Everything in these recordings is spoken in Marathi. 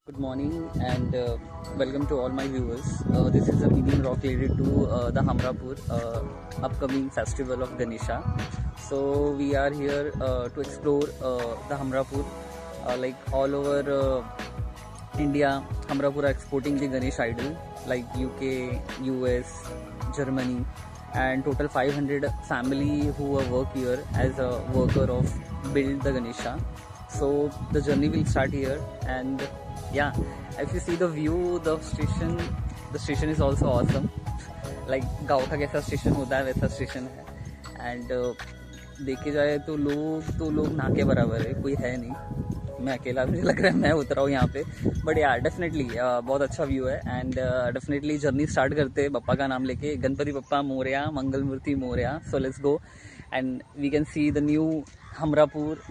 Good morning and welcome to all my viewers. This is a mini vlog related to the Hamrapur upcoming festival of Ganesha. So we are here to explore the Hamrapur, like all over India. Hamrapur are exporting the Ganesh idol like UK, US, Germany, and total 500 family who work here as a worker of build the Ganesha. So the journey will start here, and yeah, if you see the view, the station is also awesome. Like गाँव का कैसा स्टेशन होता है वैसा स्टेशन है, एंड देखे जाए तो लोग ना के बराबर है, कोई है नहीं, मैं अकेला मुझे लग रहा है मैं उतरा हूँ यहाँ पे. बट यार डेफिनेटली बहुत अच्छा व्यू है, एंड डेफिनेटली जर्नी स्टार्ट करते हैं बप्पा का नाम लेके. Ganpati Bappa Morya, Mangal Murti Morya. So let's go and we can see the new Hamrapur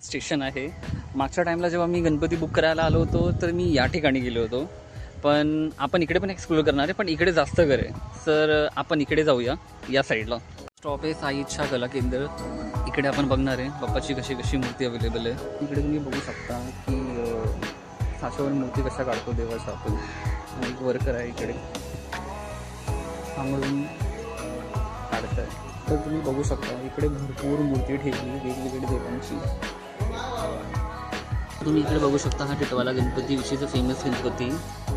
station आहे. मागच्या टाईमला जेव्हा मी गणपती बुक करायला आलो होतो तर मी या ठिकाणी गेलो होतो, पण आपण इकडे पण एक्सप्लोर करणार आहे, पण इकडे जास्त घर आहे. सर आपण इकडे जाऊया, या साईडला स्टॉप आहे साई इच्छा कला केंद्र. इकडे आपण बघणार आहे बाप्पाची कशी कशी मूर्ती अवेलेबल आहे. इकडे तुम्ही बघू शकता की साच्यावर मूर्ती कशा काढतो देवाचा आपण. एक वर्कर आहे इकडे सांगून काढत आहे. तर तुम्ही बघू शकता इकडे भरपूर मूर्ती ठेवली वेगवेगळ्या देवांची. तुम्ही इकडे बघू शकता हा टिटवाला गणपती विषयीचा फेमस गणपती,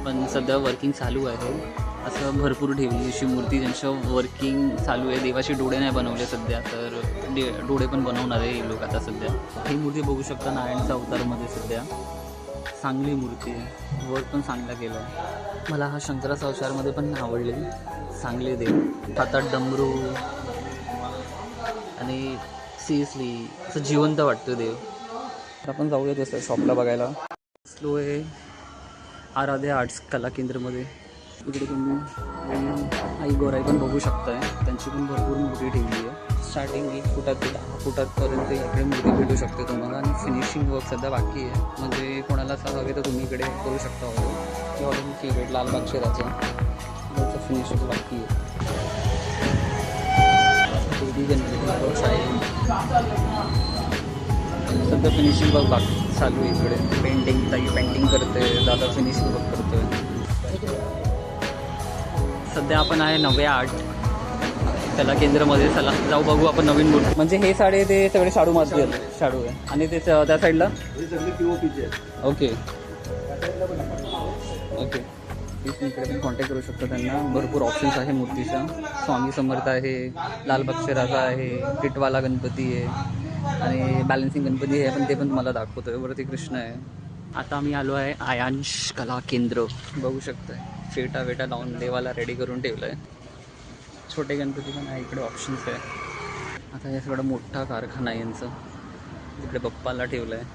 पण सध्या वर्किंग चालू आहे. असं भरपूर ठेवली अशी मूर्ती ज्यांचं वर्किंग चालू आहे. देवाचे डोळे नाही बनवले सध्या, तर डोळे पण बनवणार आहे हे लोक आता सध्या. ही मूर्ती बघू शकता नारायणच्या अवतारमध्ये सध्या. चांगली मूर्ती आहे, वर्क पण चांगला केला आहे. मला हा शंकराचा अवतारमध्ये पण आवडले. चांगले देव हातात डमरू, आणि सिरियसली असं जिवंत वाटतं देव. आपण जाऊया तसं शॉपला बघायला. स्लो आहे आराध्या आर्ट्स कला केंद्रमध्ये. इकडे तुम्ही आई गोराई पण बघू शकताय, त्यांची पण भरपूर मूर्ती ठेवली आहे. स्टार्टिंग 1 फुटात ते 10 फुटातपर्यंत इकडे मूर्ती भेटू शकते तुम्हाला, आणि फिनिशिंग वर्क सध्या बाकी आहे. म्हणजे कोणाला असं हवे तर तुम्ही इकडे करू शकता. ऑर्डर ऑर्डर फेवरेट लालबाग शेराचं फिनिशिंग बाकी आहे. सध्या फिनिशिंग वर्क बाकी चालू आहे इकडे. ताई पेंटिंग करते, दादा फिनिशिंग वर्क करतोय. सध्या आपण आहे नव्या आर्ट कला केंद्रामध्ये. चला जाऊ बघू आपण नवीन मूर्ती. म्हणजे हे साडे ते सगळे शाडू मारतील, शाडू आहे. आणि ते त्या साईडला ओके ओके इकडे पण कॉन्टॅक्ट करू शकता त्यांना. भरपूर ऑप्शन्स आहे मूर्तीचा. स्वामी समर्थ आहे, लालबागचे राजा आहे, टिटवाला गणपती आहे, आणि बॅलन्सिंग गणपती आहे, पण ते पण तुम्हाला दाखवतोय. वरती कृष्ण आहे. आता आम्ही आलो आहे आयांश कला केंद्र. बघू शकताय फेटा वेटा लावून देवाला रेडी करून ठेवलं आहे. छोटे गणपती पण आहे इकडे, ऑप्शन्स आहे. आता हे सगळं मोठा कारखाना आहे यांचं. इकडे बप्पाला ठेवलं आहे.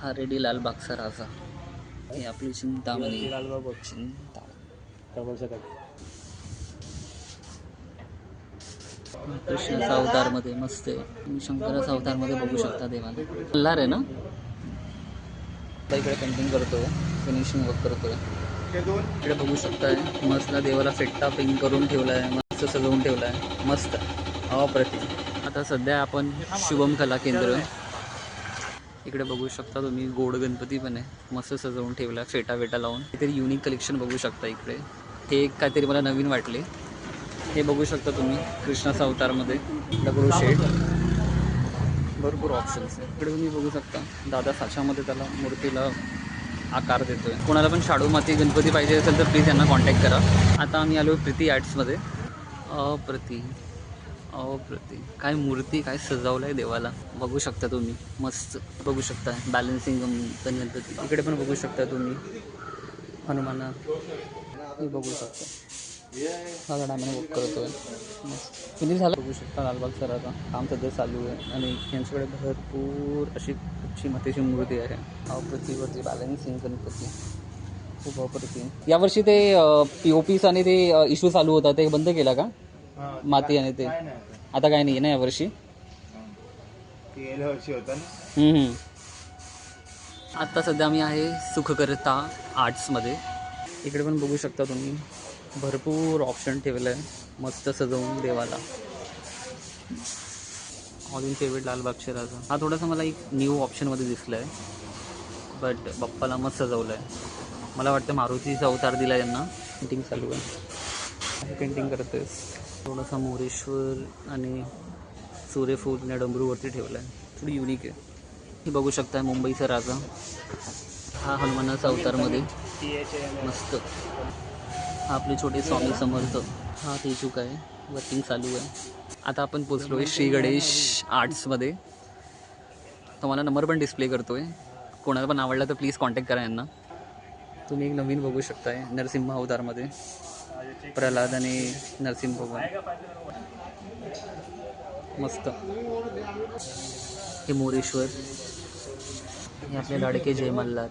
हा रेडी लालबागचा राजा. हे आपली चिंतामणी चिंता. कृष्णाचा अवतारमध्ये मस्त आहे. तुम्ही शंकराचा अवतारमध्ये बघू शकता देवाला. कल्लार आहे ना. इकडे पेंटिंग करतोय, फिनिशिंग वर्क करतोय. इकडे बघू शकताय मस्तला देवाला फेट्टा पेंट करून ठेवला आहे, मस्त सजवून ठेवला आहे, मस्त अप्रतिम. आता सध्या आपण शुभम कला केंद्र. इकडे बघू शकता तुम्ही गोड गणपती पण आहे, मस्त सजवून ठेवला आहे फेटा वेटा लावून. काहीतरी युनिक कलेक्शन बघू शकता इकडे. हे एक काहीतरी मला नवीन वाटले. हे बघू शकता तुम्ही कृष्णाचा अवतारमध्ये दगडू शेड. भरपूर ऑप्शन्स आहे इकडे. तुम्ही बघू शकता दादा साच्यामध्ये त्याला मूर्तीला आकार देतोय. कोणाला पण शाडू माती गणपती पाहिजे असेल तर प्लीज यांना कॉन्टॅक्ट करा. आता आम्ही आलो प्रीती आर्ट्समध्ये. अप्रतिम काय मूर्ती, काय सजवलं आहे देवाला. बघू शकता तुम्ही, मस्त बघू शकता. बॅलन्सिंग गणपती इकडे पण बघू शकता तुम्ही. हनुमाना हे बघू शकता. हा गाडा बुक करतोय, मस्त फिनिश झालं. बघू शकता लालबाग सराचा काम सध्या चालू आहे, आणि यांच्याकडे भरपूर अशी कुठची मातीची मूर्ती आहे. अप्रतिवरती बॅलन्सिंग गणपती खूप अप्रतिम. यावर्षी ते POPs आणि ते इश्यू चालू होता, ते बंद केला का माती आणि ते? आता काय नाही ना यावर्षी. आता सध्या आम्ही आहे सुखकर्ता आर्ट्समध्ये. इकडे पण बघू शकता तुम्ही भरपूर ऑप्शन ठेवलं आहे, मस्त सजवून देवाला. ऑल इन फेवरेट लालबागचे राजा. हा थोडासा मला एक न्यू ऑप्शनमध्ये दिसला आहे, बट बाप्पाला मस्त सजवलं आहे. मला वाटतं मारुतीचा अवतार दिला आहे यांना. पेंटिंग चालू आहे, पेंटिंग करतेस. थोडासा मोरेश्वर आणि सूर्यफूल या डमरूवरती ठेवला आहे, थोडी युनिक आहे. हे बघू शकता मुंबईचा राजा, हा हनुमानाचा अवतारमध्ये मस्त. हा आपले छोटे स्वामी समर्थ, हा तेजूक आहे, वर्किंग चालू आहे. आता आपण पोचलो आहे श्री गणेश आर्ट्समध्ये. तुम्हाला नंबर पण डिस्प्ले करतो आहे, कोणाला पण आवडला तर प्लीज कॉन्टॅक्ट करा यांना. तुम्ही एक नवीन बघू शकताय नरसिंह अवतारमध्ये, प्रल्हाद आणि नरसिंह भगवान मस्त. हे मोरेश्वर, हे आपले लाडके जय मल्हार.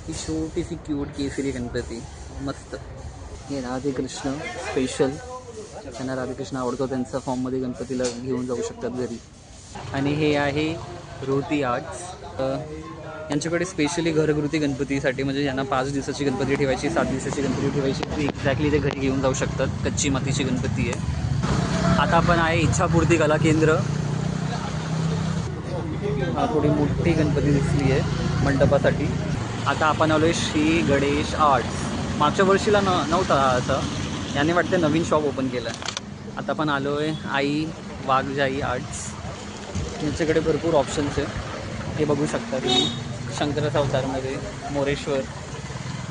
ही छोटीशी क्यूट केसरी गणपती मस्त. हे राधेकृष्ण स्पेशल, त्यांना राधेकृष्ण आवडतो त्यांचा फॉर्ममध्ये गणपतीला घेऊन जाऊ शकतात घरी. आणि हे आहे रोती आर्ट्स. यांच्याकडे स्पेशली घरगुती गणपतीसाठी, म्हणजे यांना 5 दिवसाची गणपती ठेवायची, 7 दिवसाची गणपती ठेवायची, ती एक्झॅक्टली ते घरी घेऊन जाऊ शकतात. कच्ची मातीची गणपती आहे. आता आपण आहे इच्छापूर्ती कला केंद्र. हा थोडी मोठी गणपती दिसली आहे मंडपासाठी. आता आपण आलो आहे श्री गणेश आर्ट्स. मागच्या वर्षीला नव्हता असं, याने वाटतं नवीन शॉप ओपन केलं आहे. आता आपण आलो आहे आई वाघजाई आर्ट्स. यांच्याकडे भरपूर ऑप्शन्स आहे, हे बघू शकता तुम्ही. शंकराचा अवतारमध्ये मोरेश्वर,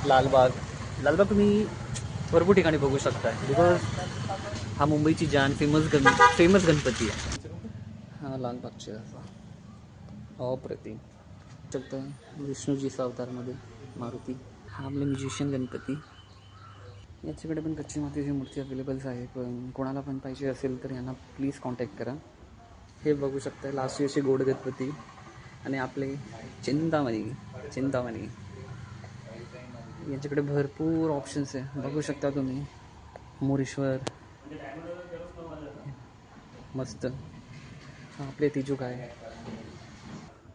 लालबाग तुम्ही भरपूर ठिकाणी बघू शकता, बिकॉज हा मुंबईची जान फेमस गणपती आहे. हा लालबागचे अप्रतिम शकता. विष्णूजीचा अवतारमध्ये मारुती. हा आपले म्युझिशियन गणपती. याच्याकडे पण कच्ची मातीची मूर्ती अवेलेबल्स आहे, पण कोणाला पण पाहिजे असेल तर यांना प्लीज कॉन्टॅक्ट करा. हे बघू शकता लास्ट इयरचे गोड गणपती. आणि आपले चिंतामणी यांच्याकडे भरपूर ऑप्शन्स आहे, बघू शकता तुम्ही. मोरेश्वर मस्त. हा आपले तिजूक आहे,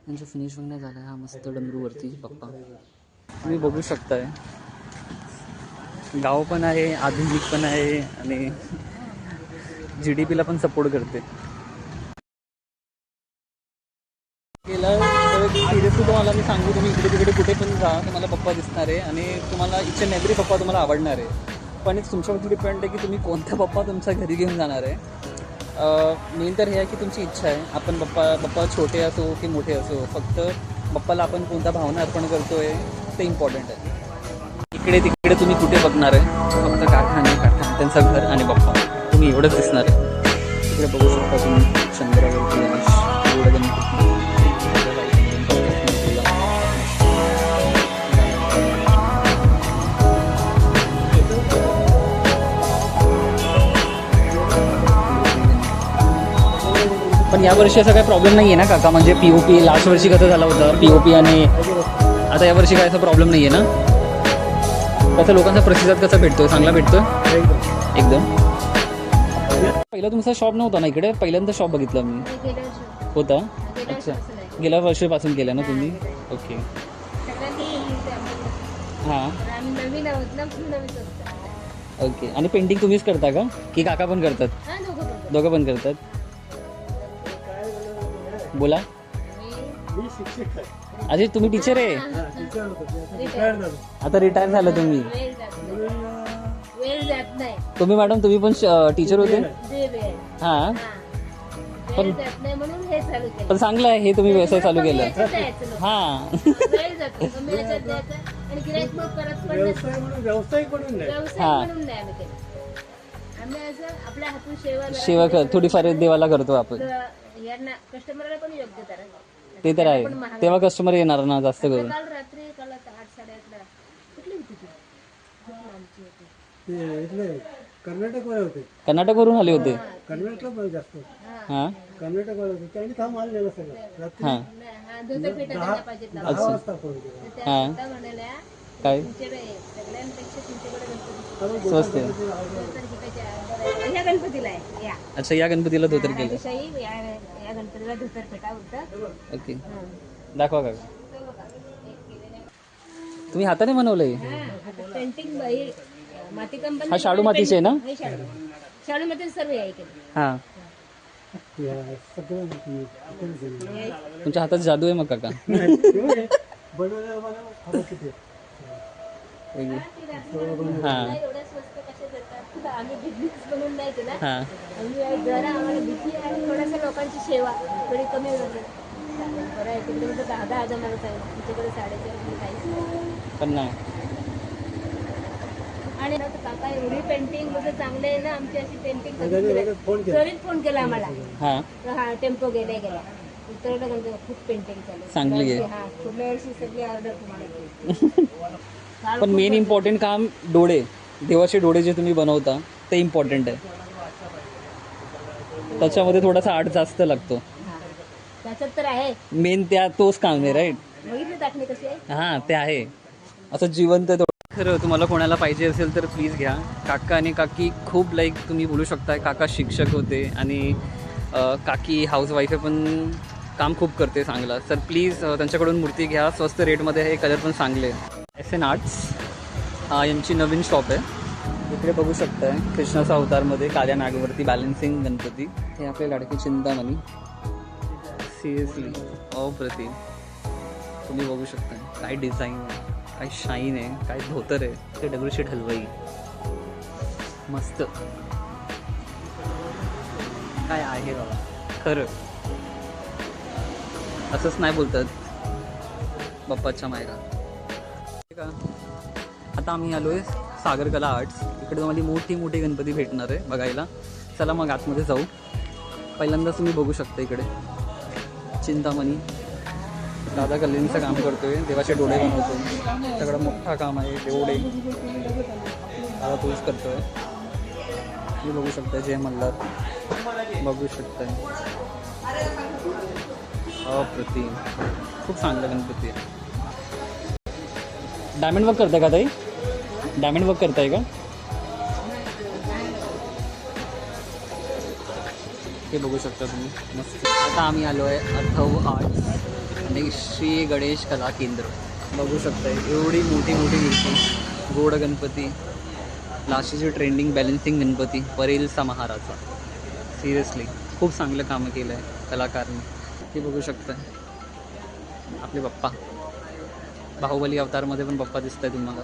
यांचं फिनिश नाही झालं आहे. हा मस्त डमरूवरती बाप्पा तुम्ही बघू शकताय. गाव पण आहे, आधुनिक पण आहे आणि GDPला पण सपोर्ट करते. गेला तर सिरियसली तुम्हाला मी सांगू, तुम्ही इकडे तिकडे कुठे पण जा, तुम्हाला पप्पा दिसणार आहे आणि तुम्हाला इच्छा नेबरी पप्पा तुम्हाला आवडणार आहे. पण एक तुमच्यावरती डिपेंड आहे की तुम्ही कोणता पप्पा तुमच्या घरी घेऊन जाणार आहे. मेन तर हे आहे की तुमची इच्छा आहे. आपण पप्पा छोटे असो की मोठे असो, फक्त पप्पाला आपण कोणत्या भावना अर्पण करतो आहे ते इम्पॉर्टंट आहे. इकडे तिकडे तुम्ही कुठे बघणार आहे, फक्त काका त्यांचं घर आणि पप्पा, तुम्ही एवढंच दिसणार आहे. इकडे बघू शकता तुम्ही चंद्रावरती गणेश, एवढं गणपती. पण यावर्षी असा काही प्रॉब्लेम नाही आहे ना काका, म्हणजे POP लास्ट वर्षी कसं झालं होतं POP, आणि आता यावर्षी काय असा प्रॉब्लेम नाही आहे ना? कसं लोकांचा प्रतिसाद कसा भेटतोय? चांगला भेटतोय एकदम. पहिला तुमचा शॉप नव्हता ना इकडे? पहिल्यांदा शॉप बघितला मी होता. अच्छा, गेल्या वर्षीपासून केलं ना तुम्ही? ओके. हां ओके. आणि पेंटिंग तुम्हीच करता का की काका पण करतात? दोघं पण करतात. बोला. अजय तुम्ही टीचर आहे आता, रिटायर झालं तुम्ही? तुम्ही मॅडम तुम्ही पण टीचर होते? हां, पण चांगलं आहे हे तुम्ही व्यवसाय चालू केलं. हां सेवा थोडीफार देवाला करतो आपण, ते तर आहे. तेव्हा कस्टमर येणार ना जास्त करून. कर्नाटकवरून आले होते. हां हां अच्छा हां. काय स्वस्त आहे? अच्छा, या गणपतीला धोतर केलं. ओके, दाखवा काका. तुम्ही हाताने बनवलंय? हा शाडू मातीचे आहे ना? शाडू मातीचे सर्व आहे. हां तुमच्या हातात जादू आहे मग काका. हां एवढ्या स्वस्त कशा देतात. आम्ही बिझनेस बनवून नाही केला. हां आम्ही जरा आम्हाला भीती आणि थोड्याशा लोकांची सेवा थोडी कमी होते. बरं आहे तिकडे म्हणजे 10,000 माणूस आहे तुमच्याकडे 4,500 काहीच पण नाही. आणि ना काका एवढी पेंटिंग म्हणजे चांगले आहे ना आमची अशी पेंटिंग तरीच फोन केला आम्हाला. हां टेम्पो गेल्या उतरवलं म्हणजे खूप पेंटिंग चालू चांगली आहे. हा पुढल्या वर्षी सगळी ऑर्डर तुम्हाला. पण मेन इम्पॉर्टंट काम डोळे, देवाचे डोळे जे तुम्ही बनवता ते इम्पॉर्टंट आहे. त्याच्यामध्ये थोडासा आर्ट जास्त लागतो. त्याच्यात तर आहे मेन तोच काम आहे राईट. बघितलं दाखले कशी आहे. हां ते आहे असं जिवंत. खरं तुम्हाला कोणाला पाहिजे असेल तर प्लीज घ्या. काका आणि काकी खूप तुम्ही बोलू शकता. काका शिक्षक होते आणि काकी हाऊसवाईफ आहे पण काम खूप करते चांगला. तर प्लीज त्यांच्याकडून मूर्ती घ्या. स्वस्त रेटमध्ये आहे. कलर पण चांगले. SN आर्ट्स यांची नवीन शॉप आहे. इकडे बघू शकताय कृष्णाचा अवतारमध्ये काल्या नागवरती बॅलन्सिंग गणपती. हे आपले लाडकी चिंतामणी. सिरियसली अप्रतिम. तुम्ही बघू शकता काय डिझाईन आहे, काय शाईन आहे, काय धोतर आहे. ते दगडूशेठ हलवाई मस्त काय आहे बाबा. खरं असंच नाही बोलतात बाप्पाच्या मायरा. आता आम्ही आलो आहे सागर कला आर्ट्स. इकडे तुम्हाला मोठी मोठी गणपती भेटणार आहे बघायला. चला मग आतमध्ये जाऊ. पहिल्यांदाच तुम्ही बघू शकता इकडे चिंतामणी. दादा कल्याणीचं काम करतोय. देवाचे डोळे बनवतो. सगळं मोठा काम आहे. डोळे दादा तोच करतोय. तुम्ही बघू शकता. जय मल्हार बघू शकताय. अप्रतिम खूप चांगला गणपती आहे. डायमंड वर्क करताय का ताई? डायमंड वर्क करताय का? हे बघू शकता तुम्ही मस्त. आता आम्ही आलो आहे अथव आर्ट्स आणि श्री गणेश कला केंद्र. बघू शकताय एवढी मोठी मोठी मूर्ती. गोड गणपती, लास्टची ट्रेंडिंग बॅलन्सिंग गणपती, परेलचा महाराजा. सिरियसली खूप चांगलं कामं केलं आहे कलाकारने. ते बघू शकताय आपले बाप्पा. बाहुबली अवतारमध्ये पण बाप्पा दिसत आहे तुम्हाला.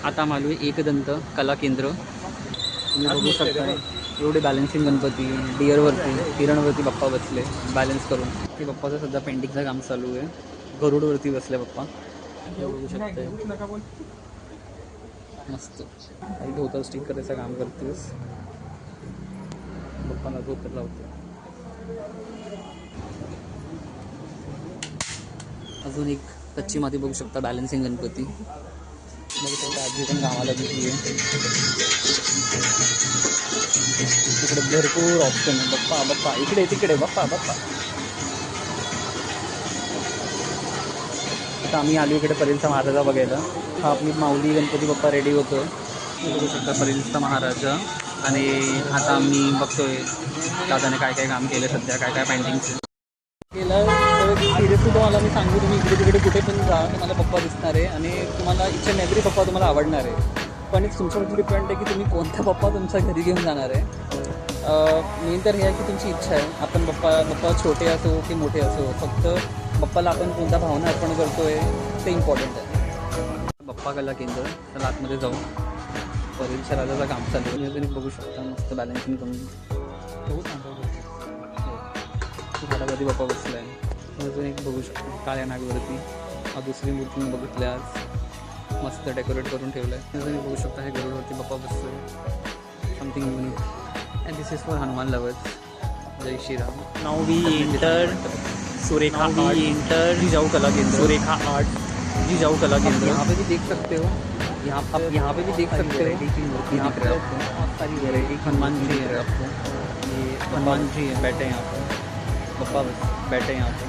आता आम्ही आलो आहे एकदंत कला केंद्र. तुम्ही बघू शकताय एवढे बॅलन्सिंग गणपती. डिअरवरती किरणवरती बाप्पा बसले बॅलन्स करून. ते बाप्पाचं सध्या पेंटिंगचं काम चालू आहे. गरुडवरती बसले बाप्पा. हे बघू शकताय मस्त. काही धोतर स्टिक करायचं काम करतेस. बाप्पाला धोतर लावते. अजून एक कच्ची माती बघू शकता बॅलन्सिंग गणपती. बघू शकता आजी पण गावाला दिसली आहे. इकडे भरपूर ऑप्शन आहे. बाप्पा बाप्पा इकडे तिकडे बाप्पा बाप्पा. आता आम्ही आलो इकडे परेलचा महाराजा बघायला. हा आपली माऊली गणपती बाप्पा रेडी होतो. बघू शकता परेलचा महाराजा. आणि आता आम्ही बघतोय दादाने काय काय काम केलं सध्या, काय काय पेंटिंगचं केलं. तर सिरियसली तुम्हाला मी सांगू, तुम्ही इकडे तिकडे कुठे पण जा तुम्हाला पप्पा दिसणार आहे आणि तुम्हाला इच्छा नाही तरी पप्पा तुम्हाला आवडणार आहे. पण तुमच्यावरती डिपेंड आहे की तुम्ही कोणता पप्पा तुमच्या घरी घेऊन जाणार आहे. मेन तर हे आहे की तुमची इच्छा आहे. आपण पप्पा छोटे असो की मोठे असो, फक्त पप्पाला आपण कोणत्या भावना अर्पण करतो आहे ते इम्पॉर्टंट आहे. बाप्पा कला केंद्र. तर आतमध्ये जाऊ. परेलच्या राजाचं काम चालू आहे. तुम्ही बघू शकता मस्त बॅलन्सिंग करून बघू झाडावरती बाप्पा बसला आहे. अजून एक बघू शकतो काळ्या नागवरती. हा दुसरी मूर्ती मी बघितली आज. मस्त डेकोरेट करून ठेवलं आहे. अजून बघू शकता हे गरुडवरती बाप्पा बसलो आहे. Something unique. And this is for Hanuman lovers. जय Shriram. Now we enter Surekha enter Jijau Kala Kendra. Surekha art Jijau Kala केंद्र. यहाँ पे भी देख सकते हो. यहाँ पे भी देख सकते हो. यहाँ पे बहुत सारी वैरायटी. हनुमान जी है आपको. ये हनुमान जी है बैठे हैं यहाँ पे. पप्पा बैठे यहाँ पे.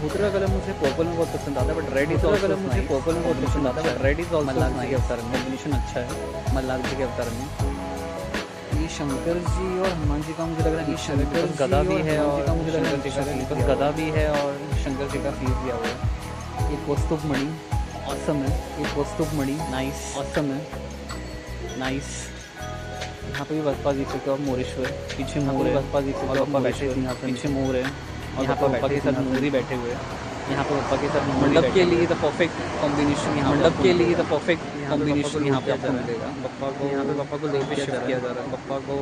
भूतरा कलर मुझे पर्पल में बहुत पसंद आता है बट रेड इज कलर मुझे पर्पल में बहुत पसंद आता है but red is also Malhar ji के अवतार में कॉम्बिनेशन अच्छा है. मल्हार जी के अवतार में ये शंकर जी और हनुमान जी का मुझे लग रहा है. ये शंकर गदा भी है और मुझे लग रहा है गदा भी है और शंकर जी का फीस दिया हुआ है. एक कौस्तुभ मणि ऑसम है. एक कौस्तुभ मणि नाइस ऑसम है. नाइस. यहाँ पे भी बसपा देख सकते हो आप, मोरेश्वर पीछे मोर है, बसपा देख सकते हो पापा बैठे थे यहाँ पे, पीछे मोर है और यहाँ पर पापा के साथ मोर ही बैठे हुए हैं। यहाँ पे पापा के साथ मंडप के लिए द परफेक्ट कॉम्बिनेशन, यहाँ मंडप के लिए द परफेक्ट कॉम्बिनेशन यहाँ पे आपको मिलेगा। पप्पा को यहाँ पे पापा को लेके शिफ्ट किया जा रहा है, पप्पा को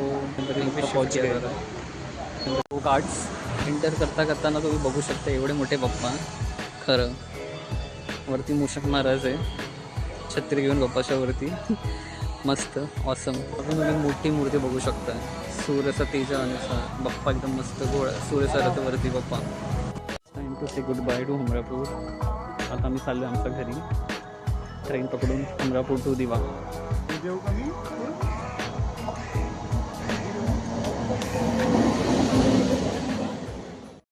पहुँच किया जा रहा है। वो कार्ड्स एंटर करता करताना तुम्ही बघू शकता एवढे मोठे पप्पा, खरं वरती मूषक महाराज आहे छत्री घेऊन बाप्पाच्या वरती मस्त ऑसम. आपण तुम्ही मोठी मूर्ती बघू शकता, सूर्याचा तेजानुसार बाप्पा एकदम मस्त गोळा सूर्यसराच्या वरती Bappa. Time to say goodbye to Hamrapur. आता आम्ही चाललो आमच्या घरी ट्रेन पकडून हमरापूर टू दिवा. देऊ कमी